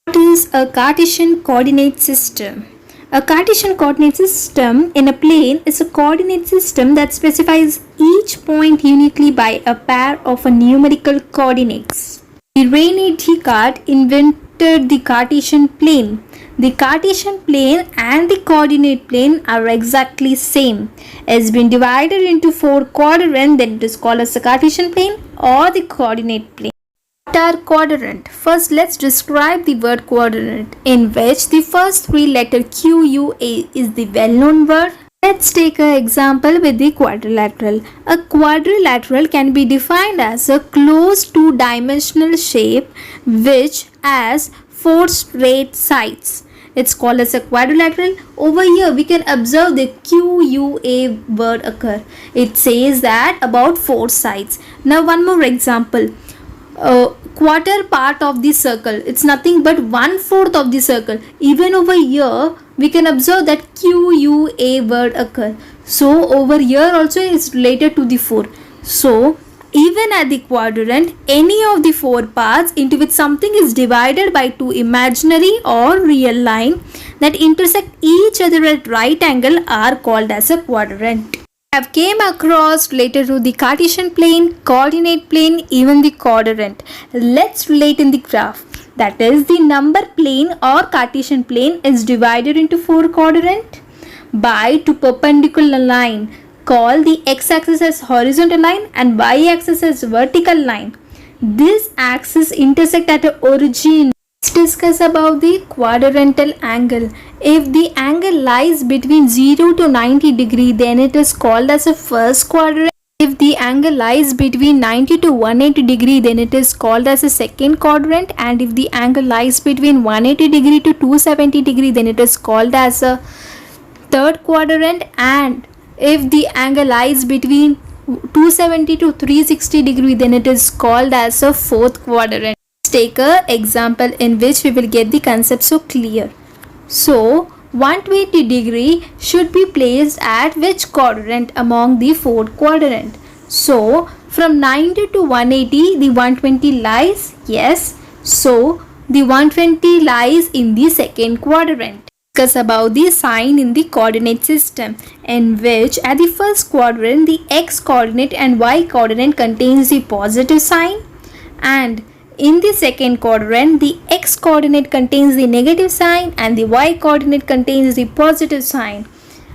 What is a Cartesian coordinate system? A Cartesian coordinate system in a plane is a coordinate system that specifies each point uniquely by a pair of numerical coordinates. René Descartes invented the Cartesian plane. The Cartesian plane and the coordinate plane are exactly same. It has been divided into 4 quadrants, that it is called as the Cartesian plane or the coordinate plane. What are quadrant? First, let's describe the word quadrant, in which the first 3 letter QUA is the well-known word. Let's take an example with the quadrilateral. A quadrilateral can be defined as a closed two-dimensional shape which has 4 straight sides. It's called as a quadrilateral. Over here we can observe the QUA word occur. It says that about 4 sides. Now one more example. Quarter part of the circle, it's nothing but 1/4 of the circle. Even over here we can observe that QUA word occur. So over here also is related to the 4. So even at the quadrant, any of the 4 parts into which something is divided by 2 imaginary or real line that intersect each other at right angle are called as a quadrant. Have came across related to the Cartesian plane, coordinate plane, even the quadrant. Let's relate in the graph. That is, the number plane or Cartesian plane is divided into 4 quadrants by 2 perpendicular line. Call the x-axis as horizontal line and y-axis as vertical line. This axis intersect at a origin. Let's discuss about the quadrantal angle. If the angle lies between 0 to 90 degree, then it is called as a first quadrant. If the angle lies between 90 to 180 degree, then it is called as a second quadrant. And if the angle lies between 180 degree to 270 degree, then it is called as a third quadrant. And if the angle lies between 270 to 360 degree, then it is called as a fourth quadrant. Let's take an example in which we will get the concept so clear. So 120 degree should be placed at which quadrant among the 4 quadrant? So from 90 to 180 the 120 lies, yes. So the 120 lies in the second quadrant. Discuss about the sign in the coordinate system, in which at the first quadrant the x coordinate and y coordinate contains the positive sign, and in the second quadrant the x coordinate contains the negative sign and the y coordinate contains the positive sign.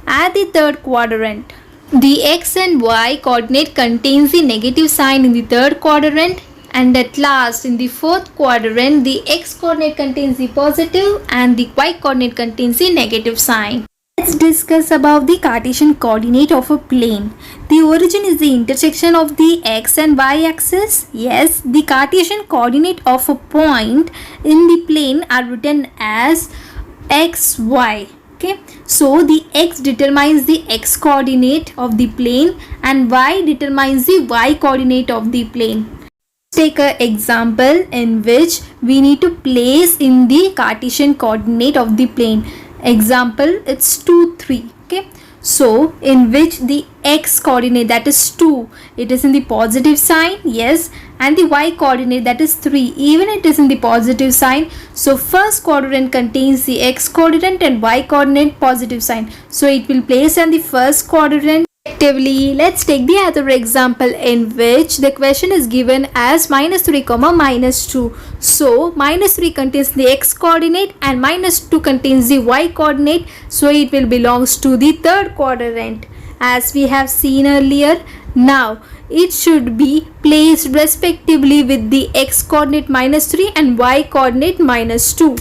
At the third quadrant the x and y coordinate contains the negative sign in the third quadrant, and at last in the fourth quadrant the x coordinate contains the positive and the y coordinate contains the negative sign. Let's discuss about the Cartesian coordinate of a plane. The origin is the intersection of the x and y axis. Yes, the Cartesian coordinate of a point in the plane are written as x, y. Okay, so the x determines the x coordinate of the plane and y determines the y coordinate of the plane. Take an example in which we need to place in the Cartesian coordinate of the plane. Example, it's 2, 3. Okay, so in which the x coordinate, that is 2, it is in the positive sign, yes, and the y coordinate, that is 3, even it is in the positive sign. So first quadrant contains the x coordinate and y coordinate positive sign, so it will place in the first quadrant. Effectively, let's take the other example in which the question is given as -3, -2. So -3 contains the x coordinate and -2 contains the y coordinate, so it will belongs to the third quadrant as we have seen earlier. Now it should be placed respectively with the x coordinate -3 and y coordinate -2.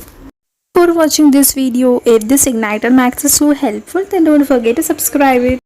For watching this video, if this Igniter Max is so helpful, then don't forget to subscribe it.